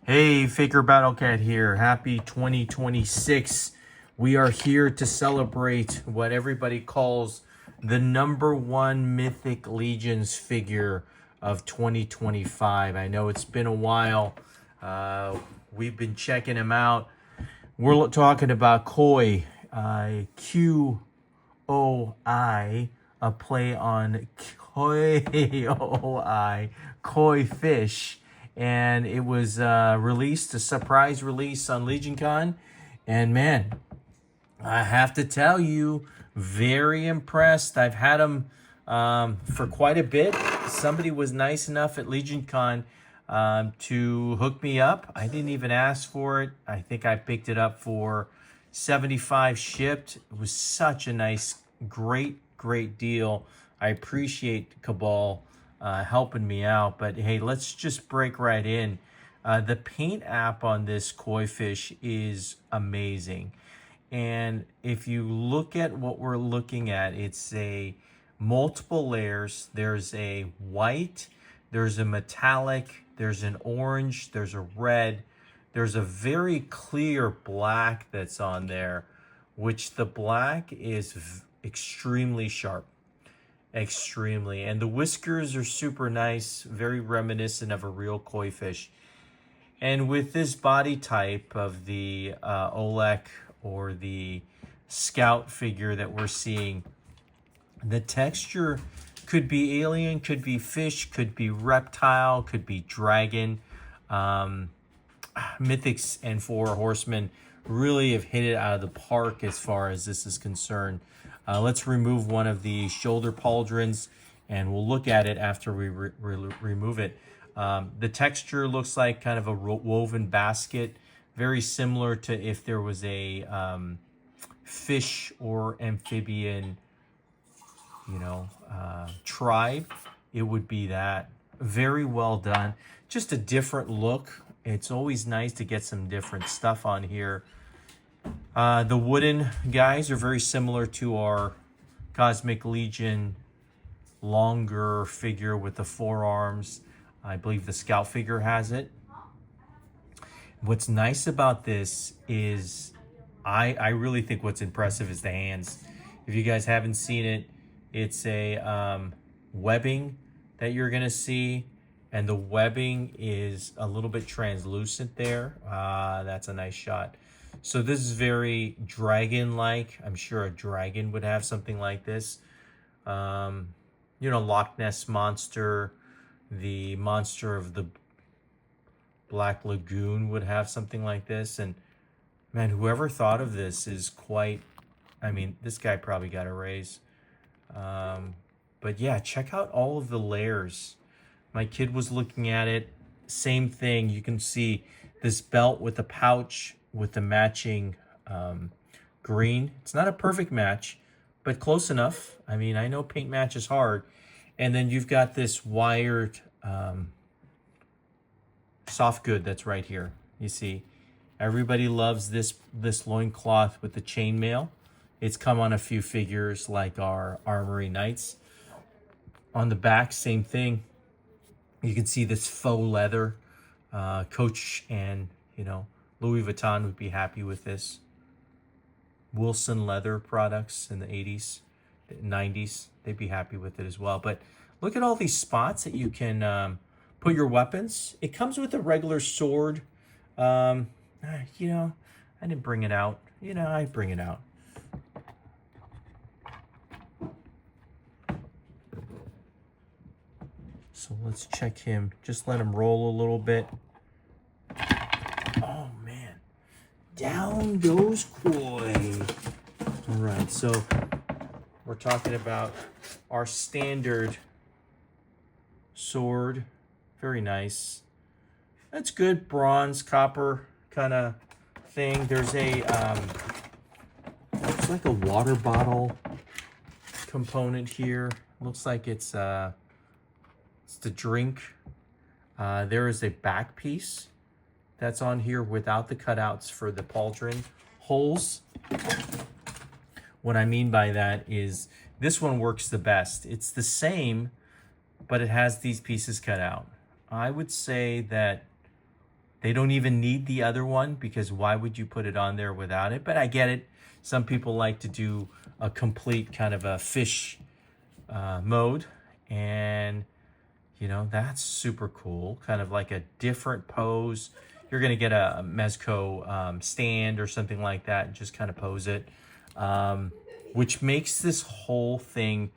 Hey, Faker Battle Cat here. Happy 2026. We are here to celebrate what everybody calls the #1 Mythic Legions figure of 2025. I know it's been a while. We've been checking him out. We're talking about Koi, Qoi, a play on Koi, Koi Fish, and it was released, a surprise release on Legion Con, and man, I have to tell you, very impressed. I've had him for quite a bit. Somebody was nice enough at Legion Con to hook me up. I didn't even ask for it. I think I picked it up for 75 shipped. It was such a nice, great deal. I appreciate Cabal helping me out. But hey, let's just break right in. The paint app on this koi fish is amazing. And if you look at what we're looking at, it's a multiple layers. There's a white, there's a metallic, there's an orange, there's a red, there's a very clear black that's on there, which the black is extremely sharp. Extremely. And the whiskers are super nice, very reminiscent of a real koi fish. And with this body type of the Olek or the Scout figure that we're seeing, the texture could be alien, could be fish, could be reptile, could be dragon. Mythics and Four Horsemen really have hit it out of the park as far as this is concerned. Let's remove one of the shoulder pauldrons, and we'll look at it after we remove it. The texture looks like kind of a woven basket, very similar to if there was a fish or amphibian, tribe, it would be that. Very well done. Just a different look. It's always nice to get some different stuff on here. The wooden guys are very similar to our Cosmic Legion longer figure with the forearms. I believe the Scout figure has it. What's nice about this is I really think what's impressive is the hands. If you guys haven't seen it, it's a webbing that you're going to see. And the webbing is a little bit translucent there. That's a nice shot. So this is very dragon-like. I'm sure a dragon would have something like this. Loch Ness Monster, the monster of the Black Lagoon would have something like this. And man, whoever thought of this is quite, this guy probably got a raise. But yeah, check out all of the layers. My kid was looking at it. Same thing. You can see this belt with the pouch with the matching green. It's not a perfect match, but close enough. I know paint match is hard. And then you've got this wired soft good that's right here. You see, everybody loves this loincloth with the chainmail. It's come on a few figures like our Armory Knights. On the back, same thing. You can see this faux leather. Coach and, Louis Vuitton would be happy with this. Wilson leather products in the 80s, 90s, they'd be happy with it as well. But look at all these spots that you can put your weapons. It comes with a regular sword. I didn't bring it out. I bring it out. So let's check him. Just let him roll a little bit. Oh, man. Down goes Koi. All right, so we're talking about our standard sword. Very nice. That's good. Bronze, copper kind of thing. There's a, looks like a water bottle component here. Looks like it's the drink. There is a back piece that's on here without the cutouts for the pauldron holes. What I mean by that is this one works the best. It's the same, but it has these pieces cut out. I would say that They don't even need the other one, because why would you put it on there without it? But I get it. Some people like to do a complete kind of a fish mode. And, you know, that's super cool. Kind of like a different pose. You're going to get a Mezco stand or something like that and just kind of pose it. Which makes this whole thing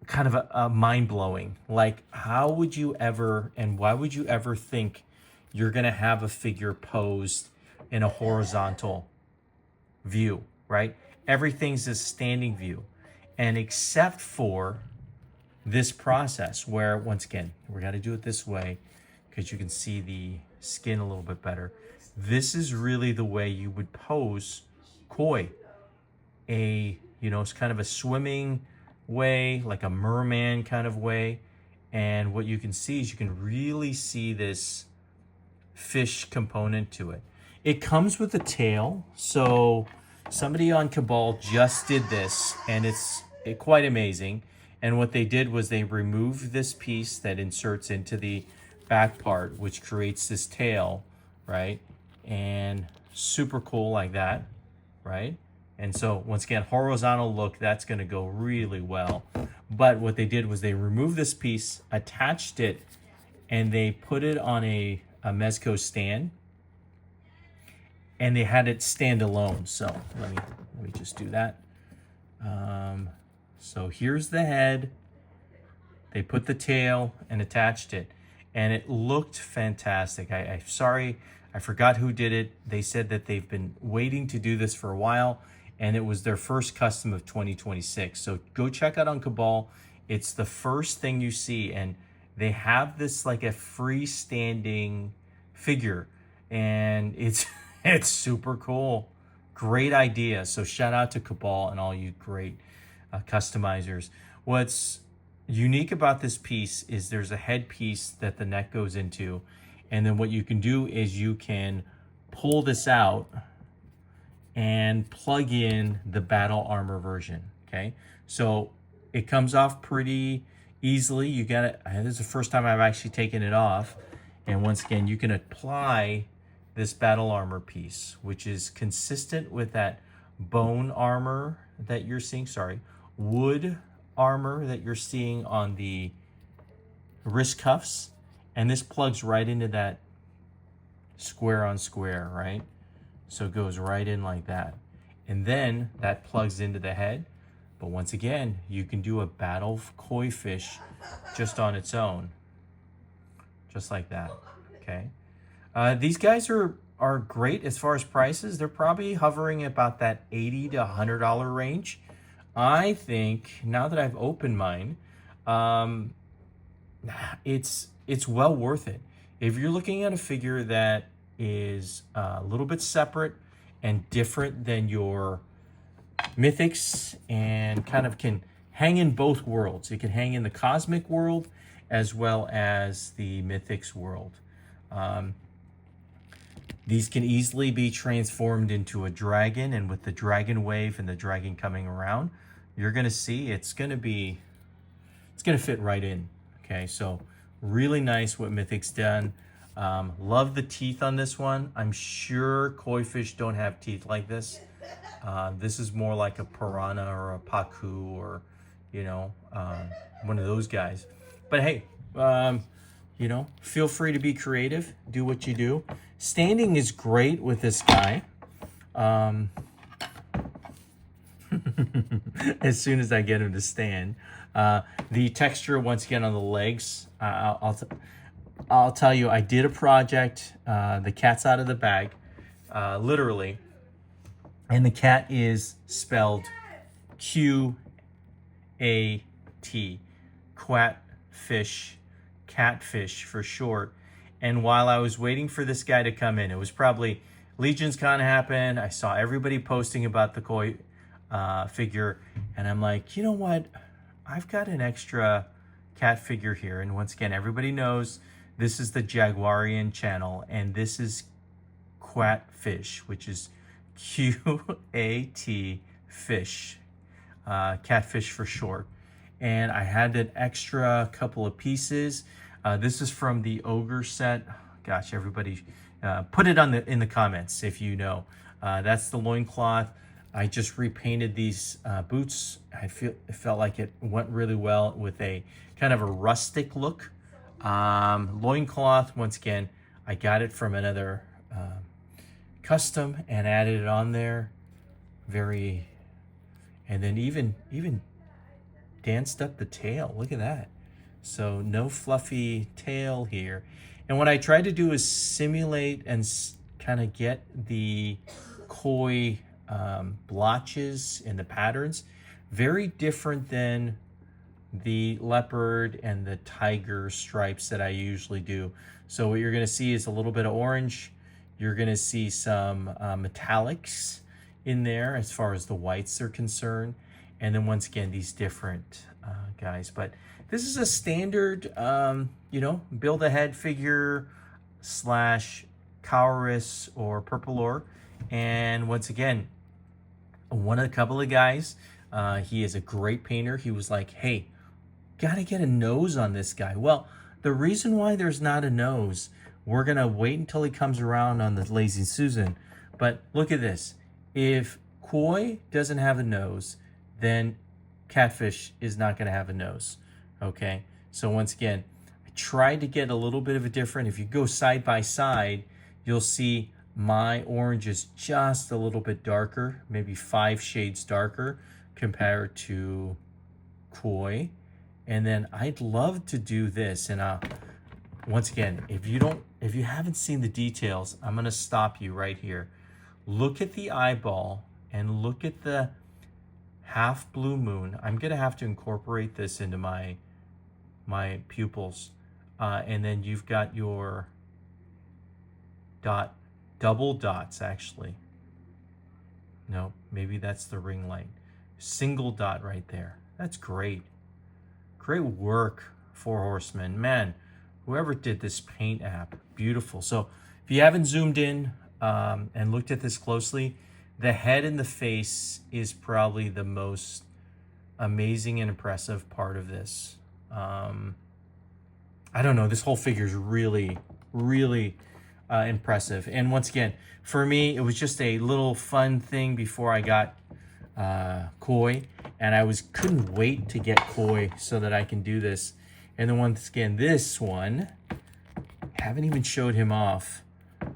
kind of a mind-blowing. Like, how would you ever, and why would you ever think you're going to have a figure posed in a horizontal view, right? Everything's a standing view. And except for this process where, once again, we got to do it this way because you can see the skin a little bit better. This is really the way you would pose koi. It's kind of a swimming way, like a merman kind of way. And what you can see is you can really see this fish component to it. It comes with a tail. So somebody on Quattle just did this, and it's quite amazing. And what they did was they removed this piece that inserts into the back part, which creates this tail, right? And super cool like that, right? And so once again, horizontal look, that's going to go really well. But what they did was they removed this piece, attached it, and they put it on a Mezco stand, and they had it stand alone. So let me just do that. So here's the head. They put the tail and attached it, and it looked fantastic. I'm sorry, I forgot who did it. They said that they've been waiting to do this for a while, and it was their first custom of 2026. So go check out on Quattle. It's the first thing you see, and they have this like a freestanding figure, and it's it's super cool. Great idea. So shout out to Quattle and all you great customizers. What's unique about this piece is there's a head piece that the neck goes into, and then what you can do is you can pull this out and plug in the battle armor version. Okay, so it comes off pretty easily. You got it. This is the first time I've actually taken it off, and once again, you can apply this battle armor piece, which is consistent with that bone armor that you're seeing. Wood armor that you're seeing on the wrist cuffs, and this plugs right into that square on square, right? So it goes right in like that, and then that plugs into the head. But once again, you can do a battle koi fish just on its own, just like that. Okay, these guys are great as far as prices. They're probably hovering about that $80 to $100 range. I think now that I've opened mine, it's well worth it. If you're looking at a figure that is a little bit separate and different than your mythics and kind of can hang in both worlds. It can hang in the cosmic world as well as the mythics world. These can easily be transformed into a dragon, and with the dragon wave and the dragon coming around, you're going to see it's going to fit right in. Okay, so really nice what Mythic's done. Love the teeth on this one. I'm sure koi fish don't have teeth like this. This is more like a piranha or a pacu or, one of those guys. But hey, feel free to be creative. Do what you do. Standing is great with this guy. As soon as I get him to stand. The texture, once again, on the legs, I'll tell you, I did a project, the cat's out of the bag, literally, and the cat is spelled Q-A-T, Quatfish, catfish for short. And while I was waiting for this guy to come in, it was probably Legion's Con happened. I saw everybody posting about the koi figure, and I'm like, you know what? I've got an extra cat figure here. And once again, everybody knows this is the Jaguarian channel, and this is QatFish, which is Q-A-T fish, catfish for short. And I had an extra couple of pieces. This is from the Ogre set. gosh, everybody, put it in the comments if you know. That's the loincloth. I just repainted these boots. It felt like it went really well with a kind of a rustic look. Loincloth, once again, I got it from another custom and added it on there. And then even danced up the tail. Look at that. So no fluffy tail here. And what I tried to do is simulate and kind of get the koi blotches and the patterns. Very different than the leopard and the tiger stripes that I usually do. So what you're going to see is a little bit of orange. You're going to see some metallics in there as far as the whites are concerned. And then once again, these different guys. But this is a standard, build a head figure / cowris or purple ore. And once again, a couple of guys, he is a great painter. He was like, hey, gotta get a nose on this guy. Well, the reason why there's not a nose, we're gonna wait until he comes around on the Lazy Susan. But look at this. If koi doesn't have a nose, then QatFish is not gonna have a nose, okay? So once again, I tried to get a little bit of a different, if you go side by side, you'll see my orange is just a little bit darker, maybe 5 shades darker compared to koi. And then I'd love to do this. And once again, if you haven't seen the details, I'm gonna stop you right here. Look at the eyeball and look at the half blue moon. I'm gonna have to incorporate this into my pupils. And then you've got your double dots actually. No, maybe that's the ring light. Single dot right there. That's great. Great work, Four Horsemen. Man, whoever did this paint app, beautiful. So if you haven't zoomed in and looked at this closely, the head and the face is probably the most amazing and impressive part of this. I don't know, this whole figure is really, really impressive. And once again, for me, it was just a little fun thing before I got koi, and I couldn't wait to get koi so that I can do this. And then once again, this one, haven't even showed him off,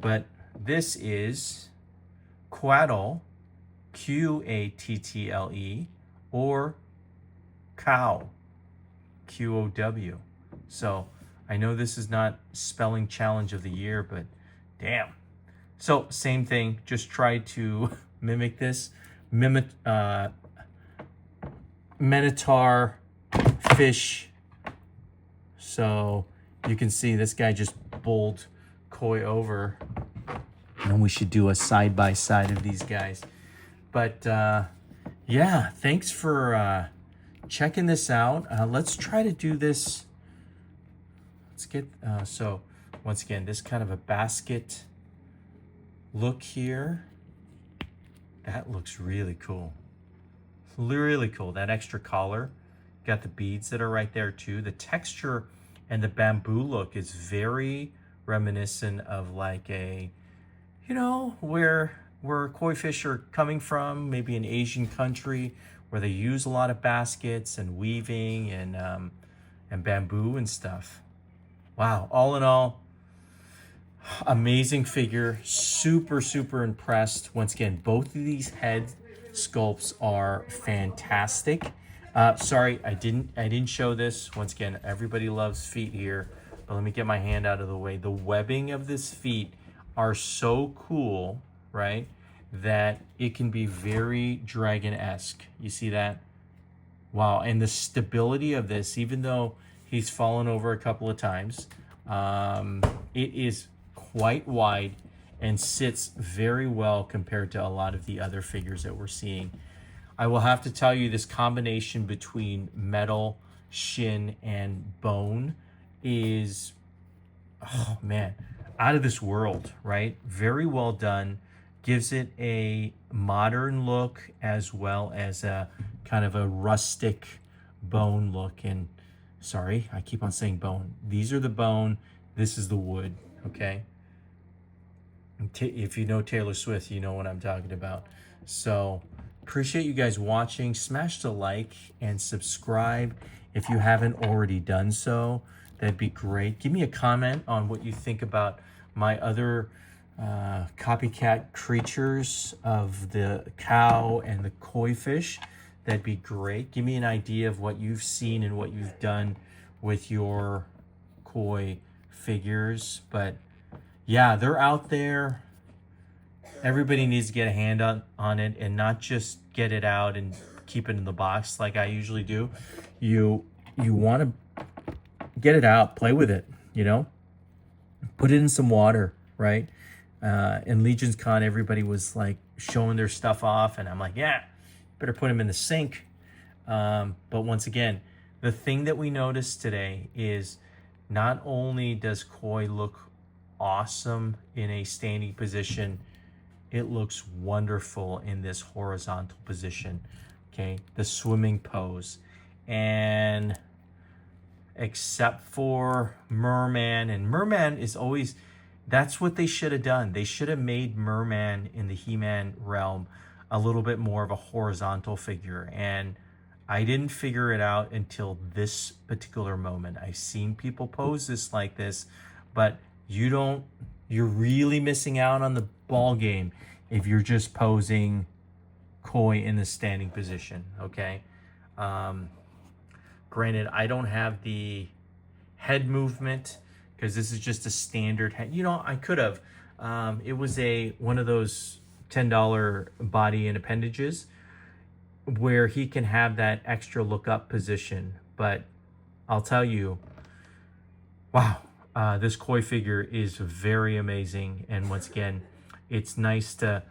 but this is Quattle, Qattle, or cow, Qow. So I know this is not spelling challenge of the year, but damn. So same thing, just try to mimic this. Minotaur fish. So you can see this guy just bowled koi over. And we should do a side by side of these guys. But yeah, thanks for checking this out. Let's try to do this. Let's get, so once again, this kind of a basket look here. That looks really cool. Really cool. That extra collar. Got the beads that are right there too. The texture and the bamboo look is very reminiscent of like a, where koi fish are coming from, maybe an Asian country where they use a lot of baskets and weaving and bamboo and stuff. Wow, all in all, amazing figure. Super, super impressed. Once again, both of these head sculpts are fantastic. Sorry, I didn't show this. Once again, everybody loves feet here, but let me get my hand out of the way. The webbing of this feet are so cool, right? That it can be very dragon-esque. You see that? Wow, and the stability of this, even though he's fallen over a couple of times, it is quite wide and sits very well compared to a lot of the other figures that we're seeing. I will have to tell you, this combination between metal, shin, and bone is, oh man, out of this world, right? Very well done. Gives it a modern look as well as a kind of a rustic bone look. And sorry, I keep on saying bone. These are the bone, this is the wood, okay? If you know Taylor Swift, you know what I'm talking about. So appreciate you guys watching. Smash the like and subscribe if you haven't already done so. That'd be great. Give me a comment on what you think about my other copycat creatures of the cow and the koi fish. That'd be great. Give me an idea of what you've seen and what you've done with your koi figures. But yeah, they're out there. Everybody needs to get a hand on it and not just get it out and keep it in the box like I usually do. You want to get it out, play with it, you know? Put it in some water, right? In Legion's Con, everybody was like showing their stuff off, and I'm like, yeah, better put them in the sink. But once again, the thing that we noticed today is not only does koi look awesome in a standing position, it looks wonderful in this horizontal position, okay? The swimming pose. And except for Merman, and Merman is always, that's what they should have done. They should have made Merman in the He-Man realm a little bit more of a horizontal figure. And I didn't figure it out until this particular moment. I've seen people pose this like this, but you're really missing out on the ball game if you're just posing koi in the standing position, okay? Granted, I don't have the head movement because this is just a standard head. You know, I could have. It was one of those $10 body and appendages where he can have that extra look up position. But I'll tell you, wow, this koi figure is very amazing. And once again, it's nice to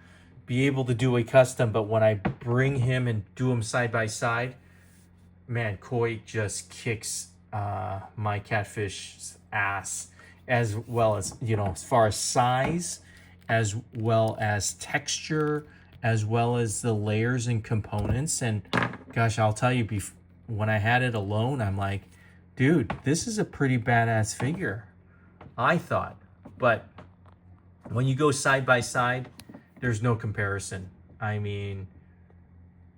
be able to do a custom, but when I bring him and do him side by side, man, koi just kicks my QatFish's ass, as well as, you know, as far as size, as well as texture, as well as the layers and components. And gosh, I'll tell you, when I had it alone, I'm like, dude, this is a pretty badass figure, I thought. But when you go side by side, there's no comparison. I mean,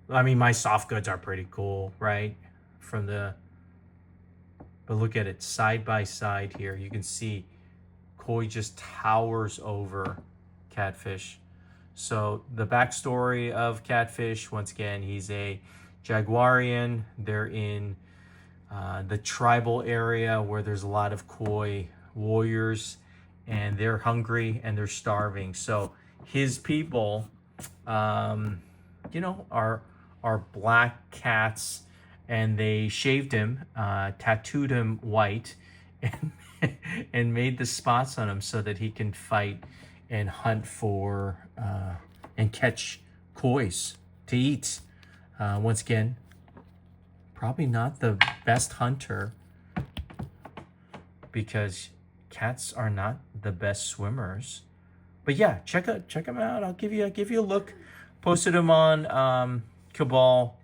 my soft goods are pretty cool, right? But look at it side by side here. You can see koi just towers over QatFish. So the backstory of QatFish, once again, he's a Jaguarian. They're in the tribal area where there's a lot of koi warriors, and they're hungry and they're starving. So his people, you know, are black cats, and they shaved him, tattooed him white, and made the spots on him so that he can fight and hunt for and catch kois to eat. Once again, probably not the best hunter because cats are not the best swimmers. But yeah, check them out. I'll give you a look. Posted them on Cabal,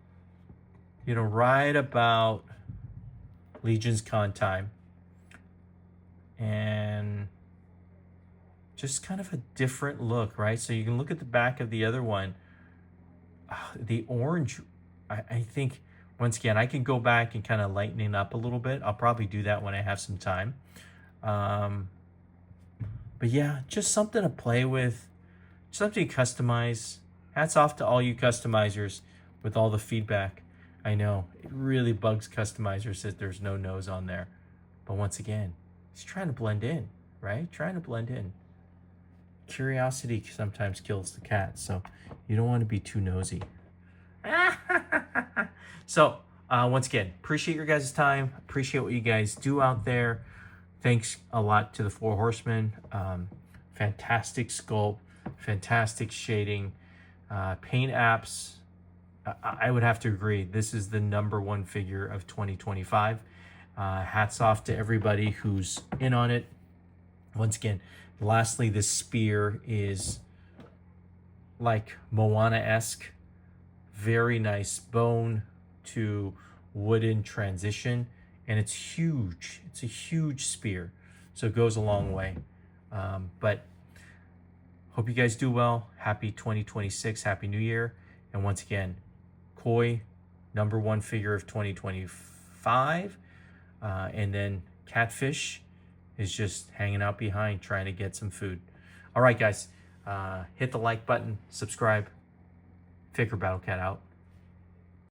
you know, right about Legion's Con time. And just kind of a different look, right? So you can look at the back of the other one. The orange, I think, once again, I can go back and kind of lighten it up a little bit. I'll probably do that when I have some time. But yeah, just something to play with, something to customize. Hats off to all you customizers with all the feedback. I know it really bugs customizers that there's no nose on there. But once again, he's trying to blend in, right? Trying to blend in. Curiosity sometimes kills the cat, so you don't want to be too nosy. So, once again, appreciate your guys' time. Appreciate what you guys do out there. Thanks a lot to the Four Horsemen. Fantastic sculpt, fantastic shading, paint apps. I would have to agree. This is the #1 figure of 2025. Hats off to everybody who's in on it. Once again, lastly, this spear is like Moana-esque. Very nice bone to wooden transition, and it's huge. It's a huge spear, so it goes a long way. But hope you guys do well. Happy 2026. Happy New Year. And once again, koi, #1 figure of 2025. And then QatFish is just hanging out behind trying to get some food. All right, guys. Hit the like button. Subscribe. Figure Battle Cat out.